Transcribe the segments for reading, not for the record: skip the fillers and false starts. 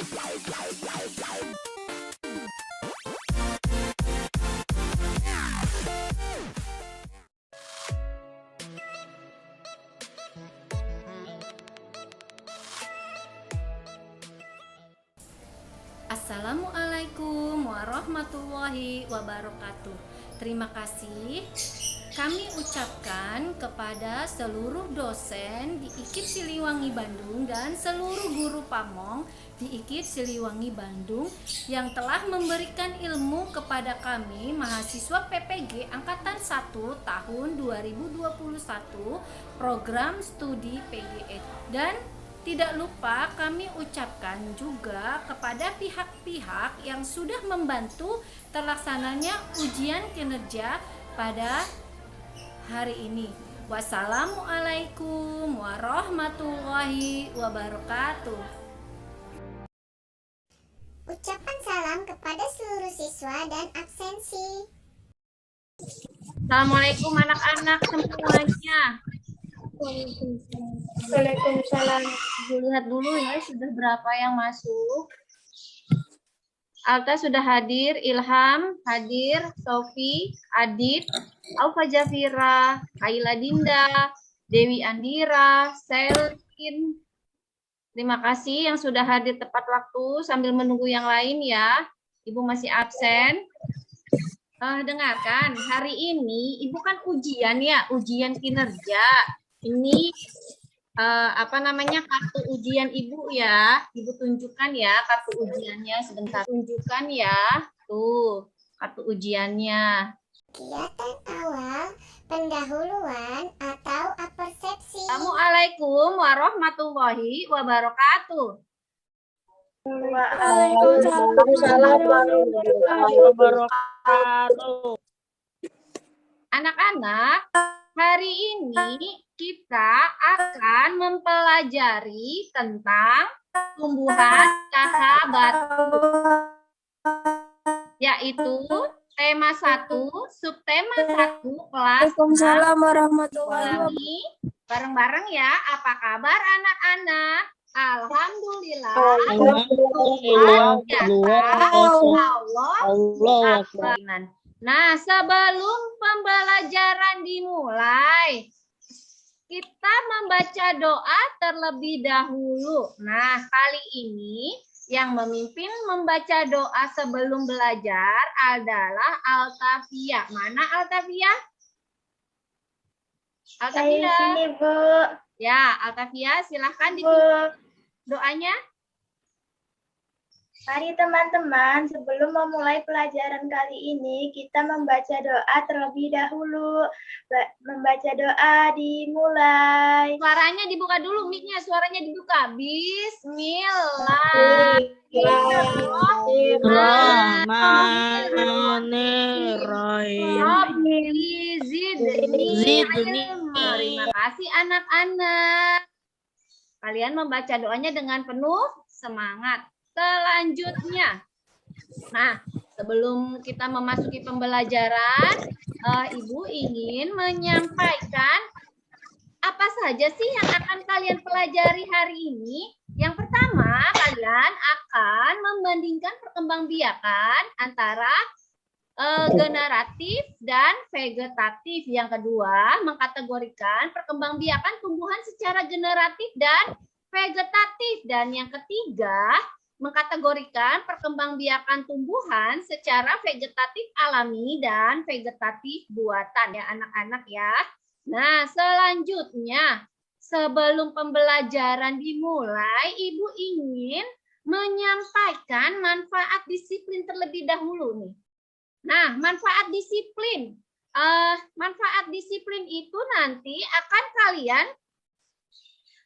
Assalamualaikum warahmatullahi wabarakatuh. Terima kasih kami ucapkan kepada seluruh dosen di IKIP Siliwangi Bandung dan seluruh guru pamong di IKIP Siliwangi Bandung yang telah memberikan ilmu kepada kami mahasiswa PPG Angkatan 1 tahun 2021 program studi PGE. Dan tidak lupa kami ucapkan juga kepada pihak-pihak yang sudah membantu terlaksananya ujian kinerja pada hari ini. Wassalamualaikum warahmatullahi wabarakatuh. Ucapan salam kepada seluruh siswa dan absensi. Assalamualaikum anak-anak semuanya. Waalaikumsalam. Lihat dulu ya, sudah berapa yang masuk. Alta sudah hadir, Ilham hadir, Sofi, Adit, Aufa Jafira, Kaila Dinda, Dewi Andira, Selin. Terima kasih yang sudah hadir tepat waktu sambil menunggu yang lain ya. Ibu masih absen. Dengarkan, hari ini Ibu kan ujian ya, ujian kinerja. Ini kartu ujian Ibu ya. Ibu tunjukkan ya kartu ujiannya sebentar. Tunjukkan ya. Tuh, kartu ujiannya. Kegiatan awal pendahuluan atau apersepsi. Assalamualaikum warahmatullahi wabarakatuh. Waalaikumsalam warahmatullahi wabarakatuh. Anak-anak, hari ini kita akan mempelajari tentang tumbuhan sahabat, yaitu tema 1, subtema 1, kelas. Waalaikumsalam warahmatullahi wabarakatuh. Ulangi bareng-bareng ya. Apa kabar anak-anak? Alhamdulillah. Allah. Nah, sebelum pembelajaran dimulai, kita membaca doa terlebih dahulu. Nah, kali ini yang memimpin membaca doa sebelum belajar adalah Altavia. Mana Altavia? Altavia. Sini, Bu. Ya, Altavia, silahkan dipimpin doanya. Mari teman-teman, sebelum memulai pelajaran kali ini, kita membaca doa terlebih dahulu. Membaca doa dimulai. Suaranya dibuka dulu, mic-nya suaranya dibuka. Bismillahirrahmanirrahim. Terima kasih anak-anak. Kalian membaca doanya dengan penuh semangat. Selanjutnya, nah sebelum kita memasuki pembelajaran, Ibu ingin menyampaikan apa saja sih yang akan kalian pelajari hari ini. Yang pertama, kalian akan membandingkan perkembangbiakan antara generatif dan vegetatif. Yang kedua, mengkategorikan perkembangbiakan tumbuhan secara generatif dan vegetatif. Dan yang ketiga, mengkategorikan perkembangbiakan tumbuhan secara vegetatif alami dan vegetatif buatan ya anak-anak ya. Nah, selanjutnya sebelum pembelajaran dimulai, Ibu ingin menyampaikan manfaat disiplin terlebih dahulu nih. Nah, manfaat disiplin. Manfaat disiplin itu nanti akan kalian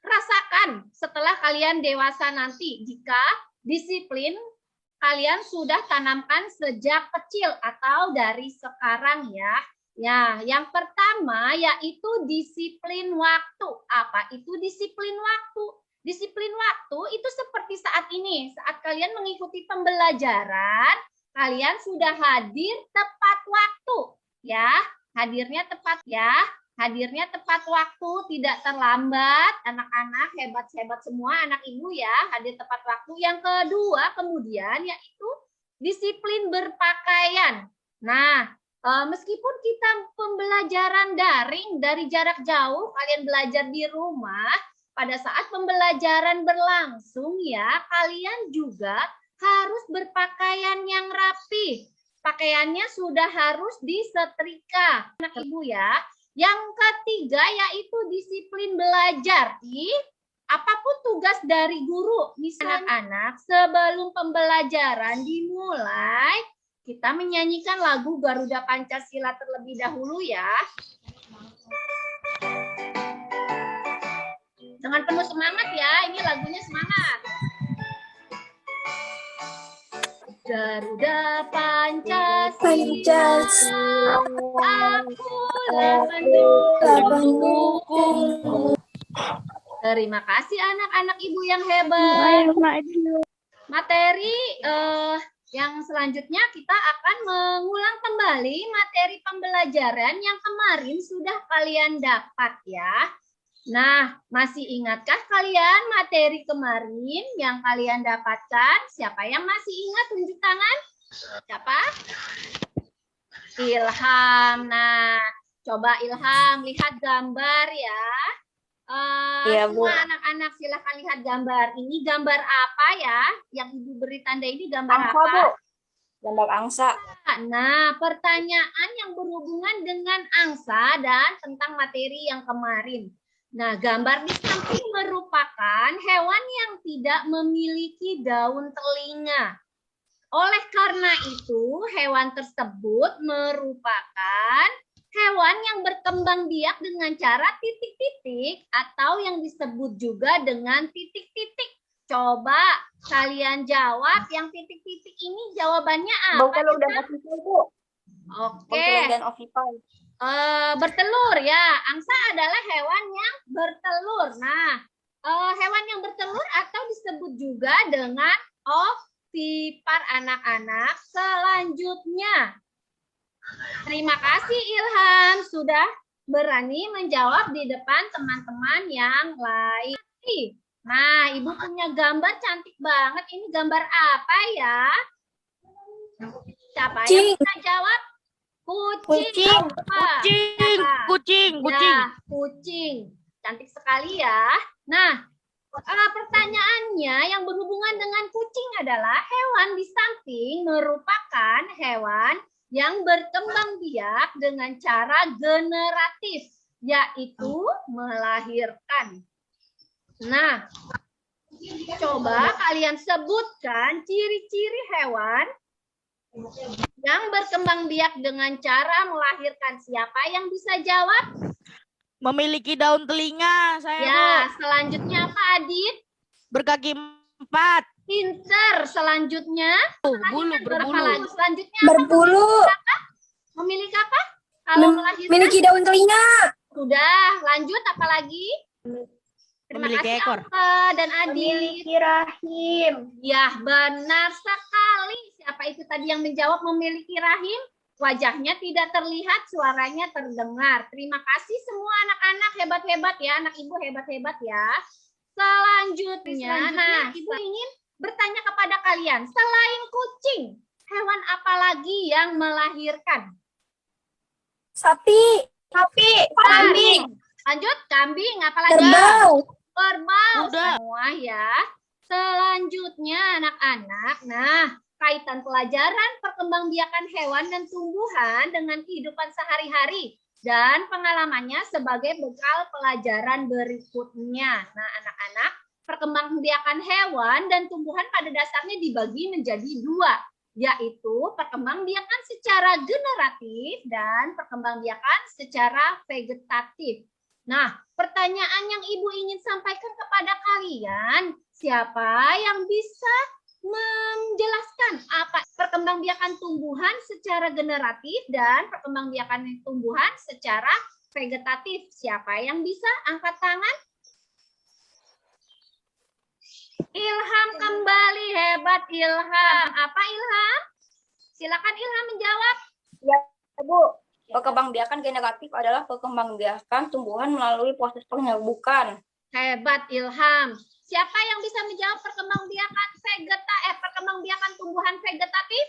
rasakan setelah kalian dewasa nanti jika disiplin kalian sudah tanamkan sejak kecil atau dari sekarang ya. Ya, yang pertama yaitu disiplin waktu. Apa itu disiplin waktu? Disiplin waktu itu seperti saat ini, saat kalian mengikuti pembelajaran, kalian sudah hadir tepat waktu, ya. Hadirnya tepat ya. hadirnya tepat waktu, tidak terlambat. Anak-anak hebat-hebat semua, anak ibu ya, hadir tepat waktu. Yang kedua kemudian yaitu disiplin berpakaian. Nah, meskipun kita pembelajaran daring dari jarak jauh, kalian belajar di rumah, pada saat pembelajaran berlangsung ya, kalian juga harus berpakaian yang rapi. Pakaiannya sudah harus disetrika. Anak ibu ya. Yang ketiga yaitu disiplin belajar. Apapun tugas dari guru, misalnya anak-anak sebelum pembelajaran dimulai, kita menyanyikan lagu Garuda Pancasila terlebih dahulu ya. Dengan penuh semangat ya, ini lagunya semangat. Garuda Pancasila, akulah pendukung. Terima kasih anak-anak ibu yang hebat. Materi yang selanjutnya kita akan mengulang kembali materi pembelajaran yang kemarin sudah kalian dapat ya. Nah, masih ingatkah kalian materi kemarin yang kalian dapatkan? Siapa yang masih ingat? Tunjuk tangan. Siapa? Ilham. Nah, coba Ilham lihat gambar ya. Iya, Bu. Semua anak-anak silakan lihat gambar. Ini gambar apa ya? Yang Ibu beri tanda ini gambar Angsa, apa? Bu. Gambar angsa. Nah, pertanyaan yang berhubungan dengan angsa dan tentang materi yang kemarin. Nah, gambar di samping merupakan hewan yang tidak memiliki daun telinga. Oleh karena itu, hewan tersebut merupakan hewan yang berkembang biak dengan cara titik-titik atau yang disebut juga dengan titik-titik. Coba kalian jawab yang titik-titik ini jawabannya apa? Bongkelung dan ovipai, Bu. Oke. Bongkelung dan ovipai. Bertelur ya. Angsa adalah hewan yang bertelur. Nah, hewan yang bertelur atau disebut juga dengan ovipar anak-anak. Selanjutnya, terima kasih Ilham sudah berani menjawab di depan teman-teman yang lain. Nah, Ibu punya gambar cantik banget. Ini gambar apa ya? Siapa yang bisa jawab? Kucing. Kucing. Nah, kucing. Cantik sekali ya. Nah, pertanyaannya yang berhubungan dengan kucing adalah hewan di samping merupakan hewan yang berkembang biak dengan cara generatif, yaitu melahirkan. Nah, coba kalian sebutkan ciri-ciri hewan yang berkembang biak dengan cara melahirkan. Siapa yang bisa jawab? Memiliki daun telinga, saya Ya, selanjutnya apa Adit? berkaki 4, Pinter. Selanjutnya bulu berbulu. Selanjutnya Berbulu. memiliki apa? Kalau melahirkan Memiliki daun telinga. sudah. Lanjut apa lagi? Terima Memiliki kasih ekor. Alfa dan Adit. Memiliki rahim. Ya, benar sekali. Siapa itu tadi yang menjawab memiliki rahim? Wajahnya tidak terlihat, suaranya terdengar. Terima kasih semua anak-anak hebat-hebat ya, anak ibu hebat-hebat ya. Selanjutnya, nah, ibu ingin bertanya kepada kalian, selain kucing, hewan apa lagi yang melahirkan? Sapi. Kambing. Lanjut, kambing, apa lagi? Kerbau. Kerbau. Kuda. Semua ya. Selanjutnya anak-anak, nah kaitan pelajaran perkembangbiakan hewan dan tumbuhan dengan kehidupan sehari-hari dan pengalamannya sebagai bekal pelajaran berikutnya. Nah anak-anak, perkembangbiakan hewan dan tumbuhan pada dasarnya dibagi menjadi dua, yaitu perkembangbiakan secara generatif dan perkembangbiakan secara vegetatif. Nah, pertanyaan yang Ibu ingin sampaikan kepada kalian, siapa yang bisa menjelaskan apa perkembangbiakan tumbuhan secara generatif dan perkembangbiakan tumbuhan secara vegetatif? Siapa yang bisa angkat tangan? Ilham kembali, hebat Ilham. Apa Ilham? Silakan Ilham menjawab. Ya, Bu. Perkembangbiakan generatif adalah perkembangbiakan tumbuhan melalui proses penyerbukan. Hebat Ilham. Siapa yang bisa menjawab perkembangbiakan tumbuhan vegetatif?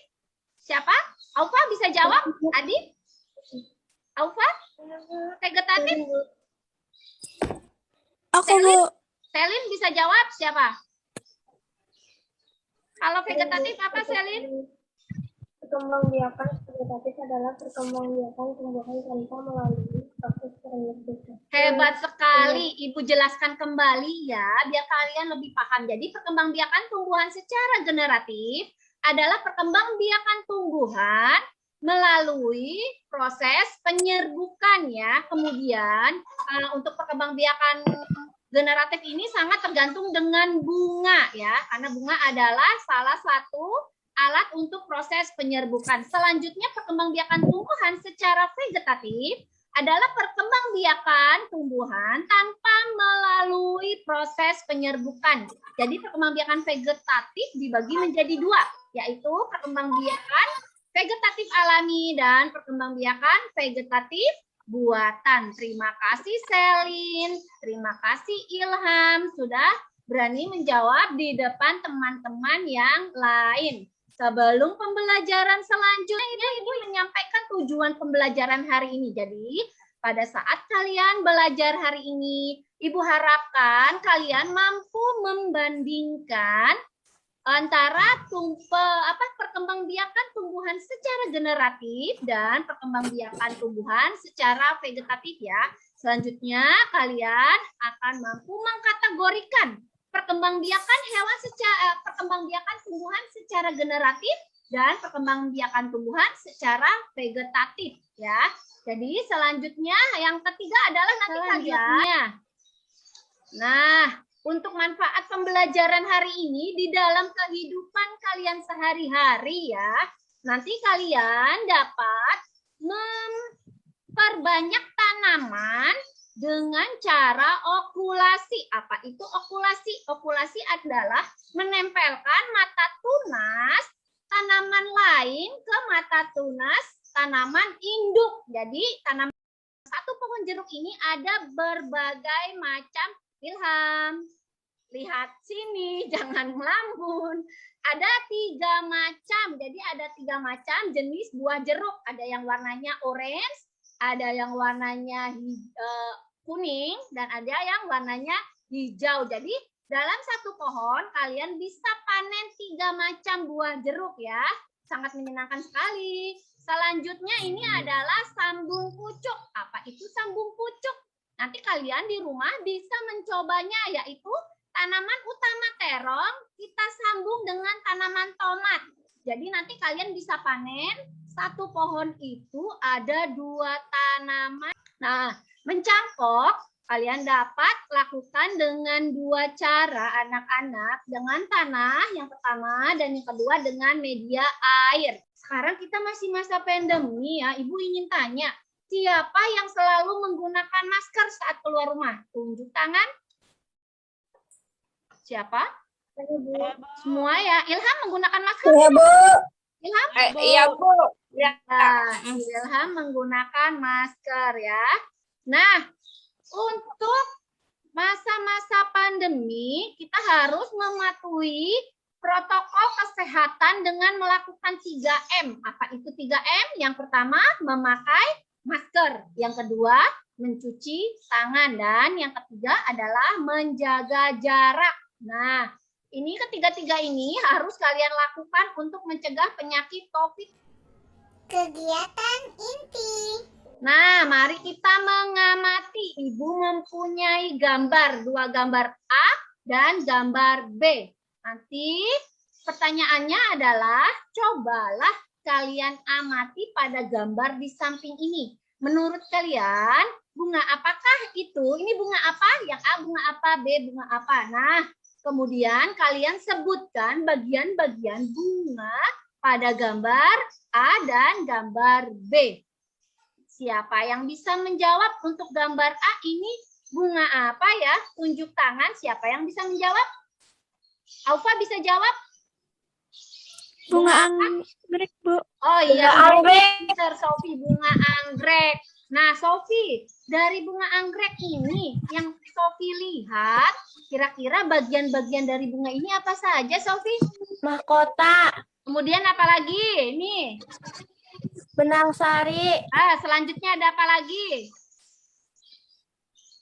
Siapa? Aufa bisa jawab? Adi? Aufa? Vegetatif? Aku, Bu. Selin bisa jawab? Siapa? Kalau vegetatif apa, Selin? Perkembangbiakan vegetatif adalah perkembangbiakan tumbuhan tanpa melalui proses penyerbukan. Hebat sekali. Ibu jelaskan kembali ya, biar kalian lebih paham. Jadi perkembangbiakan tumbuhan secara generatif adalah perkembangbiakan tumbuhan melalui proses penyerbukan ya. Kemudian untuk perkembangbiakan generatif ini sangat tergantung dengan bunga ya, karena bunga adalah salah satu alat untuk proses penyerbukan. Selanjutnya perkembangbiakan tumbuhan secara vegetatif adalah perkembangbiakan tumbuhan tanpa melalui proses penyerbukan. Jadi perkembangbiakan vegetatif dibagi menjadi dua, yaitu perkembangbiakan vegetatif alami dan perkembangbiakan vegetatif buatan. Terima kasih Selin, terima kasih Ilham sudah berani menjawab di depan teman-teman yang lain. Sebelum pembelajaran selanjutnya, Ibu menyampaikan tujuan pembelajaran hari ini. Jadi, pada saat kalian belajar hari ini, Ibu harapkan kalian mampu membandingkan antara perkembangbiakan tumbuhan secara generatif dan perkembangbiakan tumbuhan secara vegetatif ya. Selanjutnya, kalian akan mampu mengkategorikan perkembangbiakan tumbuhan secara generatif dan perkembangbiakan tumbuhan secara vegetatif ya. Jadi selanjutnya yang ketiga adalah nanti kalian. Nah, untuk manfaat pembelajaran hari ini di dalam kehidupan kalian sehari-hari ya, nanti kalian dapat memperbanyak tanaman dengan cara okulasi. Apa itu okulasi? Okulasi adalah menempelkan mata tunas tanaman lain ke mata tunas tanaman induk. Jadi tanaman satu pohon jeruk ini ada berbagai macam. Ilham, lihat sini, jangan melambun. Ada 3 macam, jadi ada 3 macam jenis buah jeruk. Ada yang warnanya orange, ada yang warnanya kuning, dan ada yang warnanya hijau. Jadi dalam satu pohon kalian bisa panen 3 macam buah jeruk ya. Sangat menyenangkan sekali. Selanjutnya ini adalah sambung pucuk. Apa itu sambung pucuk? Nanti kalian di rumah bisa mencobanya, yaitu tanaman utama terong kita sambung dengan tanaman tomat. Jadi nanti kalian bisa panen satu pohon itu ada 2 tanaman. Nah, mencangkok kalian dapat lakukan dengan 2 cara anak-anak, dengan tanah yang pertama dan yang kedua dengan media air. Sekarang kita masih masa pandemi ya, Ibu ingin tanya, siapa yang selalu menggunakan masker saat keluar rumah? Tunjuk tangan. Siapa? Semua ya. Ilham menggunakan masker? Iya, Bu. Ilham? Iya, Bu. Ya. Ilham menggunakan masker ya. Nah, untuk masa-masa pandemi, kita harus mematuhi protokol kesehatan dengan melakukan 3M. Apa itu 3M? Yang pertama, memakai masker. Yang kedua, mencuci tangan. Dan yang ketiga adalah menjaga jarak. Nah, ini ketiga-tiga ini harus kalian lakukan untuk mencegah penyakit COVID. Kegiatan inti. Nah, mari kita mengamati. Ibu mempunyai gambar, 2 gambar A dan gambar B. Nanti pertanyaannya adalah, cobalah kalian amati pada gambar di samping ini. Menurut kalian, bunga apakah itu? Ini bunga apa? Yang A bunga apa? B bunga apa? Nah, kemudian kalian sebutkan bagian-bagian bunga pada gambar A dan gambar B. Siapa yang bisa menjawab untuk gambar A ini bunga apa ya? Tunjuk tangan, siapa yang bisa menjawab? Aufa bisa jawab? Bunga apa? anggrek, Bu. Oh iya, Bunga anggrek. pinter Sofi, bunga anggrek. Nah, Sofi, dari bunga anggrek ini yang Sofi lihat, kira-kira bagian-bagian dari bunga ini apa saja, Sofi? Mahkota. Kemudian apa lagi? Nih. Benang sari. Selanjutnya ada apa lagi?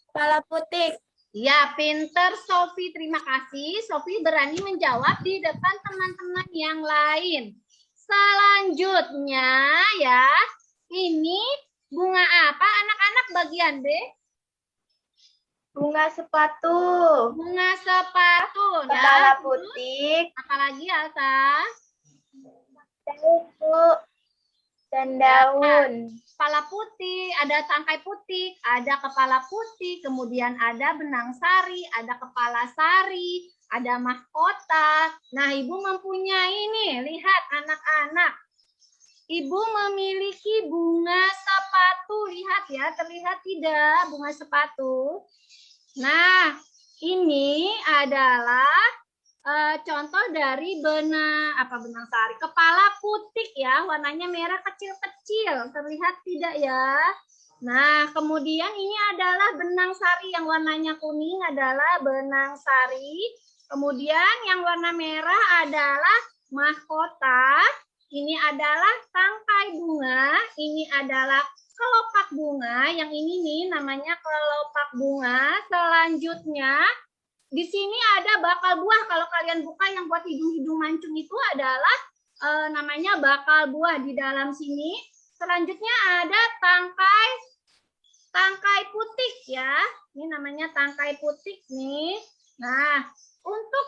Kepala putih. Ya, pinter Sofi. Terima kasih. Sofi berani menjawab di depan teman-teman yang lain. Selanjutnya ya, ini bunga apa anak-anak bagian B? Bunga sepatu. Bunga sepatu. Kepala Ya. putih. Apalagi Alsa? Daun. Dan daun. Kepala putih, ada tangkai putih, ada kepala putih, kemudian ada benang sari, ada kepala sari, ada mahkota. Nah, Ibu mempunyai ini, lihat anak-anak. Ibu memiliki bunga sepatu, lihat ya, terlihat tidak bunga sepatu? Nah, ini adalah contoh dari benang sari, kepala putih ya, warnanya merah kecil-kecil, terlihat tidak ya? Nah, kemudian ini adalah benang sari yang warnanya kuning adalah benang sari. Kemudian yang warna merah adalah mahkota. Ini adalah tangkai bunga, ini adalah kelopak bunga, yang ini nih namanya kelopak bunga. Selanjutnya di sini ada bakal buah. Kalau kalian buka yang buat hidung-hidung mancung itu adalah namanya bakal buah di dalam sini. Selanjutnya ada tangkai putih ya. Ini namanya tangkai putih nih. Nah, untuk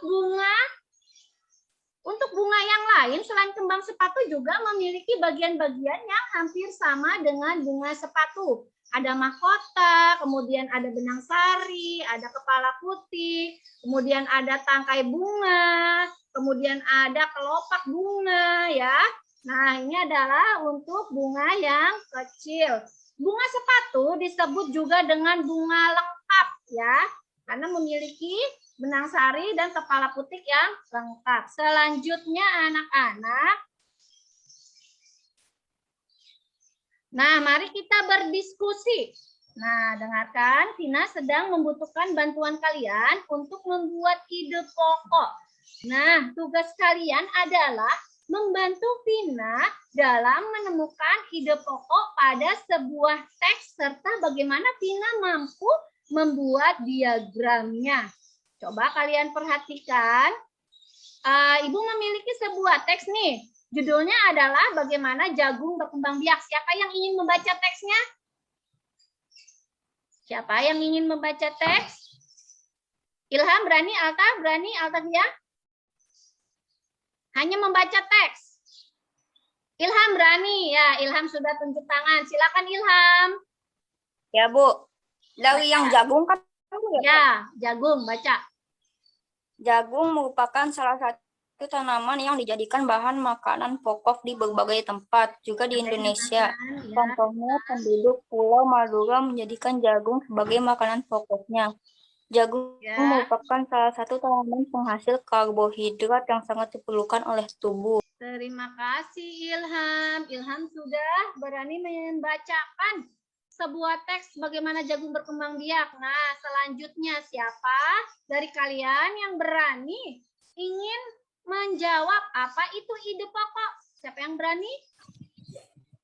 bunga yang lain selain kembang sepatu juga memiliki bagian-bagian yang hampir sama dengan bunga sepatu. Ada mahkota, kemudian ada benang sari, ada kepala putih, kemudian ada tangkai bunga, kemudian ada kelopak bunga ya. Nah, ini adalah untuk bunga yang kecil. Bunga sepatu disebut juga dengan bunga lengkap ya, karena memiliki benang sari dan kepala putih yang lengkap. Selanjutnya anak-anak, nah, mari kita berdiskusi. Nah, dengarkan, Tina sedang membutuhkan bantuan kalian untuk membuat ide pokok. Nah, tugas kalian adalah membantu Tina dalam menemukan ide pokok pada sebuah teks serta bagaimana Tina mampu membuat diagramnya. Coba kalian perhatikan. Ibu memiliki sebuah teks nih. Judulnya adalah bagaimana jagung berkembang biak. Siapa yang ingin membaca teksnya? Siapa yang ingin membaca teks? Ilham berani, Alta berani, Alta-Fia? Hanya membaca teks. Ilham berani, ya Ilham sudah tunjuk tangan. Silakan Ilham. Ya, Bu. Dari yang jagung kan? Ya, jagung, baca. Jagung merupakan salah satu tanaman yang dijadikan bahan makanan pokok di berbagai tempat, juga di Indonesia. Contohnya, penduduk Pulau Madura menjadikan jagung sebagai makanan pokoknya. Jagung merupakan salah satu tanaman penghasil karbohidrat yang sangat diperlukan oleh tubuh. Terima kasih Ilham. Ilham sudah berani membacakan sebuah teks bagaimana jagung berkembang biak. Nah, selanjutnya siapa dari kalian yang berani ingin menjawab apa itu ide pokok? Siapa yang berani?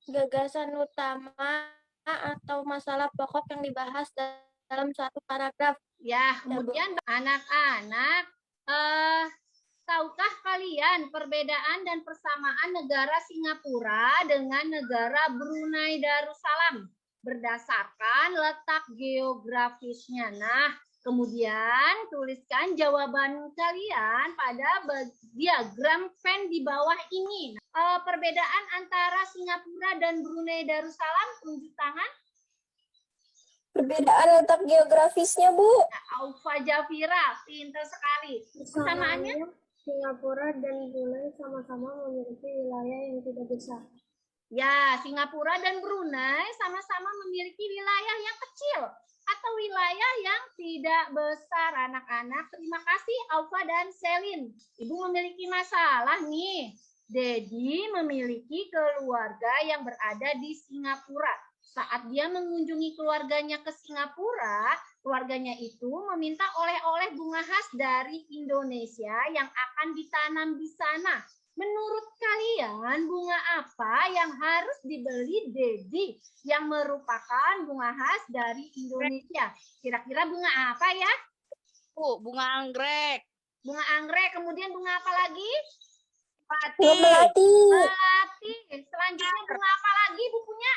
Gagasan utama atau masalah pokok yang dibahas dalam suatu paragraf. Ya, kemudian anak-anak, tahukah kalian perbedaan dan persamaan negara Singapura dengan negara Brunei Darussalam berdasarkan letak geografisnya? Nah, kemudian tuliskan jawaban kalian pada diagram Venn di bawah ini. Perbedaan antara Singapura dan Brunei Darussalam, tunjuk tangan. Perbedaan letak geografisnya, Bu. Aufa Jafira, pintar sekali. Persamaannya? Singapura dan Brunei sama-sama memiliki wilayah yang tidak besar. Ya, Singapura dan Brunei sama-sama memiliki wilayah yang kecil atau wilayah yang tidak besar, anak-anak. Terima kasih Aufa dan Selin. Ibu memiliki masalah nih. Dedi memiliki keluarga yang berada di Singapura. Saat dia mengunjungi keluarganya ke Singapura, keluarganya itu meminta oleh-oleh bunga khas dari Indonesia yang akan ditanam di sana. Menurut kalian, bunga apa yang harus dibeli Dedi yang merupakan bunga khas dari Indonesia? Kira-kira bunga apa ya? Bunga anggrek. Bunga anggrek, kemudian bunga apa lagi? Bunga melati. Melati. Selanjutnya bunga apa lagi bukunya?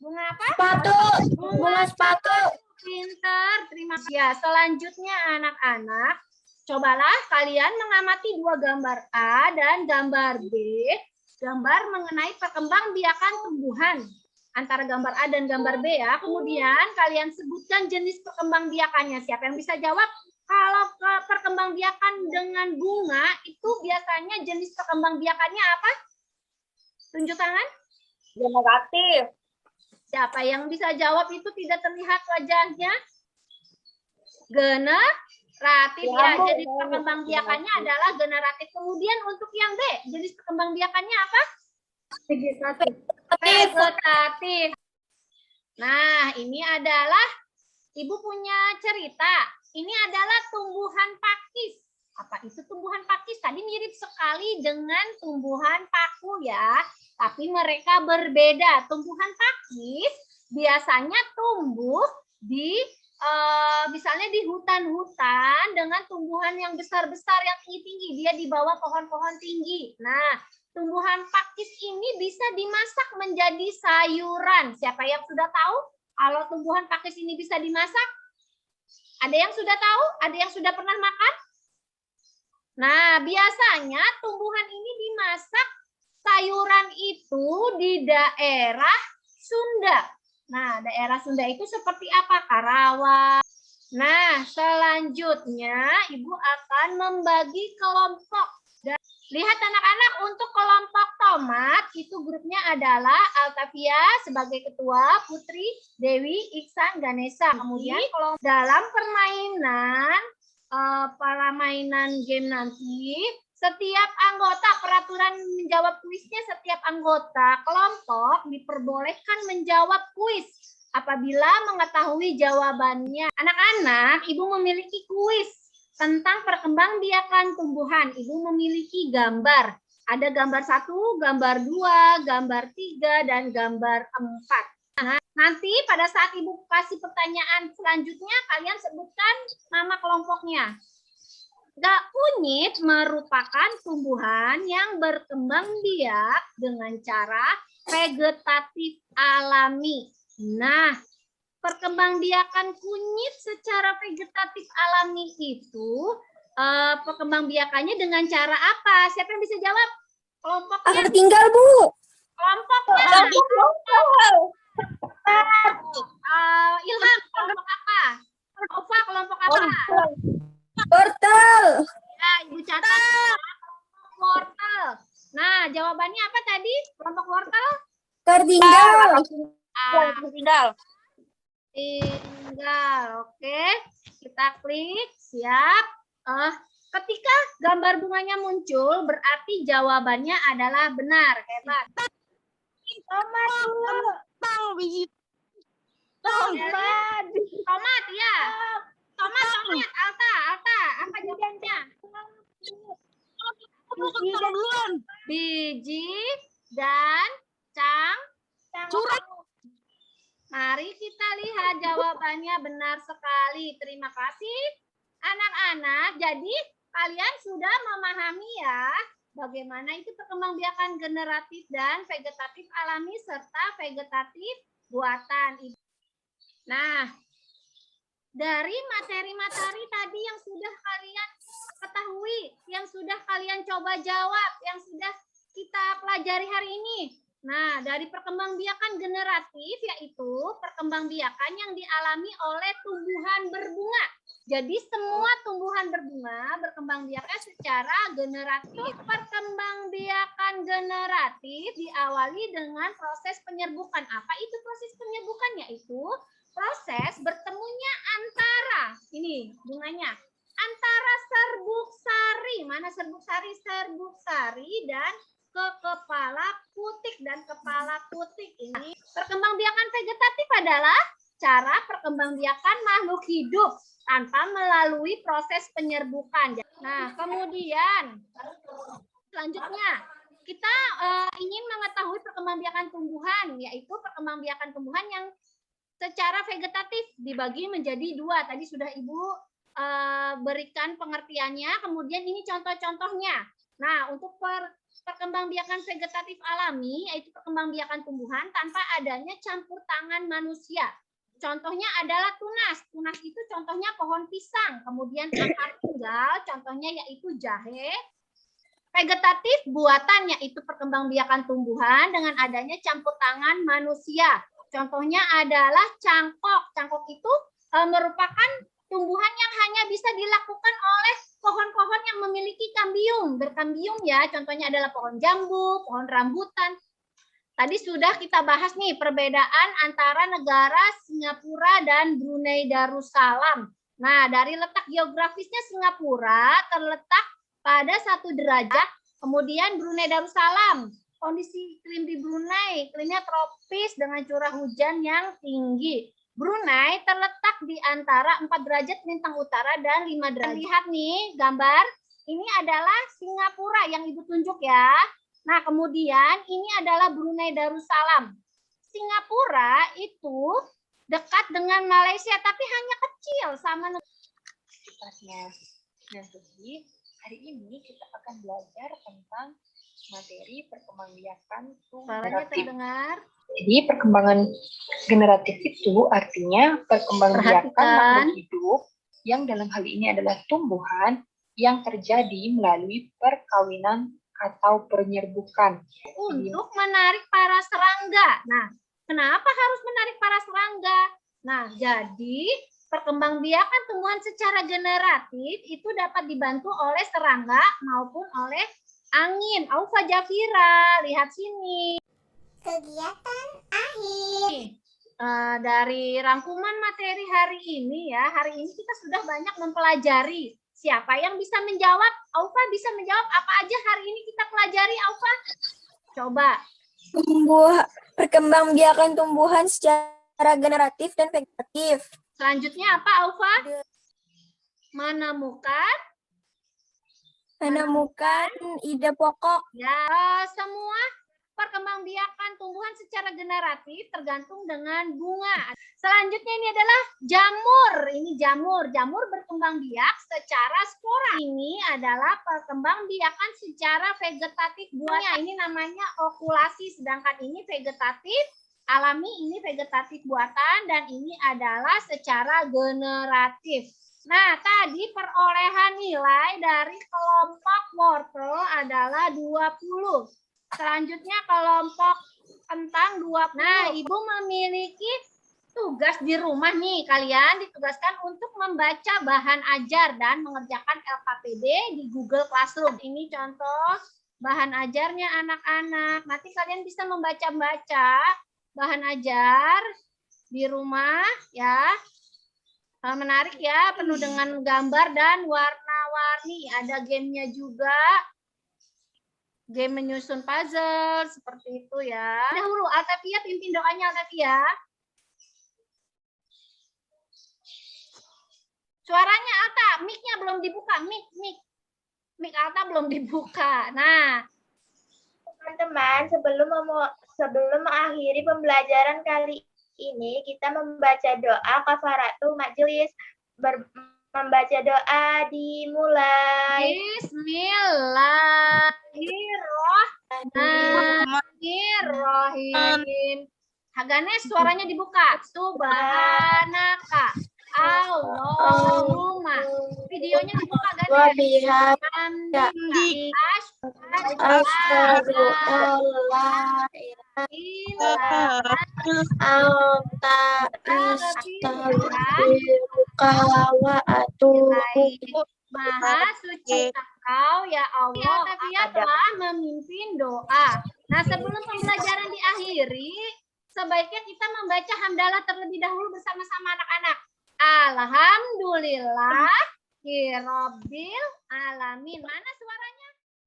Bunga apa? Sepatu. Bunga sepatu. Pinter, terima kasih. Ya, selanjutnya anak-anak, cobalah kalian mengamati dua gambar A dan gambar B. Gambar mengenai perkembangbiakan tumbuhan. Antara gambar A dan gambar B ya. Kemudian kalian sebutkan jenis perkembangbiakannya. Siapa yang bisa jawab? Kalau perkembangbiakan dengan bunga, itu biasanya jenis perkembangbiakannya apa? Tunjuk tangan. Generatif. Siapa yang bisa jawab itu tidak terlihat wajahnya? Generatif ya. Jenis perkembangbiakannya adalah generatif. Kemudian untuk yang B, jenis perkembangbiakannya apa? Vegetatif. Nah, ini adalah Ibu punya cerita. Ini adalah tumbuhan pakis. Apa itu tumbuhan pakis? Tadi mirip sekali dengan tumbuhan paku ya. Tapi mereka berbeda. Tumbuhan pakis biasanya tumbuh di misalnya di hutan-hutan dengan tumbuhan yang besar-besar yang tinggi-tinggi. Dia di bawah pohon-pohon tinggi. Nah, tumbuhan pakis ini bisa dimasak menjadi sayuran. Siapa yang sudah tahu kalau tumbuhan pakis ini bisa dimasak? Ada yang sudah tahu? Ada yang sudah pernah makan? Nah, biasanya tumbuhan ini dimasak sayuran itu di daerah Sunda. Nah, daerah Sunda itu seperti apa? Karawang. Nah, selanjutnya Ibu akan membagi kelompok. Lihat anak-anak, untuk kelompok tomat, itu grupnya adalah Altavia sebagai ketua, Putri, Dewi, Iksan, Ganesha. Kemudian kalau dalam permainan, para mainan game nanti, setiap anggota, peraturan menjawab kuisnya, setiap anggota kelompok diperbolehkan menjawab kuis apabila mengetahui jawabannya. Anak-anak, Ibu memiliki kuis tentang perkembangbiakan tumbuhan. Ibu memiliki gambar. Ada gambar 1, gambar 2, gambar 3, dan gambar 4. Nah, nanti pada saat Ibu kasih pertanyaan selanjutnya, kalian sebutkan nama kelompoknya. Kunyit merupakan tumbuhan yang berkembang biak dengan cara vegetatif alami. Nah, perkembangbiakan kunyit secara vegetatif alami itu perkembangbiakannya dengan cara apa? Siapa yang bisa jawab? Kelompoknya? Aku tinggal, Bu. Kelompoknya? Ilham, kelompok apa? Ova, kelompok apa? Wortel. Ya, Ibu catat. Kelompok wortel. Nah, jawabannya apa tadi? Kelompok wortel? Tertinggal. Tinggal. Tinggal, oke. Kita klik, siap. Ketika gambar bunganya muncul, berarti jawabannya adalah benar. Hebat. Tomat, ya. Tomat, Alta. Apa jawabannya? Biji dan cangkang. Mari kita lihat jawabannya benar sekali. Terima kasih anak-anak. Jadi kalian sudah memahami ya bagaimana itu perkembangbiakan generatif dan vegetatif alami serta vegetatif buatan. Nah, dari materi-materi tadi yang sudah kalian ketahui, yang sudah kalian coba jawab, yang sudah kita pelajari hari ini. Nah, dari perkembangbiakan generatif yaitu perkembangbiakan yang dialami oleh tumbuhan berbunga. Jadi semua tumbuhan berbunga berkembangbiakan secara generatif. Perkembangbiakan generatif diawali dengan proses penyerbukan. Apa itu proses penyerbukan? Yaitu proses bertemunya antara ini bunganya antara serbuk sari. Mana serbuk sari? Serbuk sari dan ke kepala kutik dan kepala kutik. Ini perkembangbiakan vegetatif adalah cara perkembangbiakan makhluk hidup tanpa melalui proses penyerbukan. Nah, kemudian selanjutnya kita ingin mengetahui perkembangbiakan tumbuhan, yaitu perkembangbiakan tumbuhan yang secara vegetatif dibagi menjadi dua. Tadi sudah Ibu berikan pengertiannya, kemudian ini contoh-contohnya. Nah, untuk perkembangbiakan vegetatif alami, yaitu perkembangbiakan tumbuhan tanpa adanya campur tangan manusia. Contohnya adalah tunas. Tunas itu contohnya pohon pisang. Kemudian akar tunggal, contohnya yaitu jahe. Vegetatif buatan, yaitu perkembangbiakan tumbuhan dengan adanya campur tangan manusia. Contohnya adalah cangkok. Cangkok itu merupakan tumbuhan yang hanya bisa dilakukan oleh pohon-pohon yang memiliki kambium, berkambium ya. Contohnya adalah pohon jambu, pohon rambutan. Tadi sudah kita bahas nih perbedaan antara negara Singapura dan Brunei Darussalam. Nah, dari letak geografisnya Singapura terletak pada 1 derajat, kemudian Brunei Darussalam. Kondisi iklim di Brunei, iklimnya tropis dengan curah hujan yang tinggi. Brunei terletak di antara 4 derajat lintang utara dan 5 derajat. Lihat nih gambar, ini adalah Singapura yang Ibu tunjuk ya. Nah, kemudian ini adalah Brunei Darussalam. Singapura itu dekat dengan Malaysia, tapi hanya kecil sama Nah, jadi hari ini kita akan belajar tentang materi perkembangbiakan suaranya generatif. terdengar. Jadi perkembangan generatif itu artinya perkembangbiakan makhluk hidup yang dalam hal ini adalah tumbuhan yang terjadi melalui perkawinan atau penyerbukan. Untuk menarik para serangga. Nah, kenapa harus menarik para serangga? Nah, jadi perkembangbiakan tumbuhan secara generatif itu dapat dibantu oleh serangga maupun oleh angin. Aufa Jafira, lihat sini. Kegiatan akhir. Dari rangkuman materi hari ini ya, hari ini kita sudah banyak mempelajari. Siapa yang bisa menjawab? Aufa bisa menjawab apa aja hari ini kita pelajari, Aufa? Coba. Perkembangbiakan tumbuhan secara generatif dan vegetatif. Selanjutnya apa, Aufa? Menemukan ide pokok. ya, semua perkembangbiakan tumbuhan secara generatif tergantung dengan bunga. Selanjutnya ini adalah jamur. Ini jamur. Jamur berkembang biak secara spora. Ini adalah perkembangbiakan secara vegetatif buahnya. Ini namanya okulasi, sedangkan ini vegetatif alami, ini vegetatif buatan, dan ini adalah secara generatif. Nah, tadi perolehan nilai dari kelompok wortel adalah 20. Selanjutnya kelompok kentang 20. Nah, Ibu memiliki tugas di rumah nih. Kalian ditugaskan untuk membaca bahan ajar dan mengerjakan LKPD di Google Classroom. Ini contoh bahan ajarnya anak-anak. Nanti kalian bisa membaca-baca bahan ajar di rumah ya. Menarik ya, penuh dengan gambar dan warna-warni. Ada gamenya juga. Game menyusun puzzle, seperti itu ya. Dahulu, Altavia pimpin doanya, Altavia. Suaranya Alta, mic-nya belum dibuka, mic Alta belum dibuka. Nah, Teman-teman, sebelum mengakhiri pembelajaran kali ini, kita membaca doa kafaratul majelis. Membaca doa dimulai. Bismillahirrahmanirrahim. Haganes suaranya dibuka. Subhanaka Allahumma. Videonya dibuka Ganes. Maha suci Engkau ya Allah. Tafia telah memimpin doa. Nah, sebelum pembelajaran diakhiri, sebaiknya kita membaca hamdalah terlebih dahulu bersama-sama anak-anak. Alhamdulillah Rabbil alamin. Mana suaranya?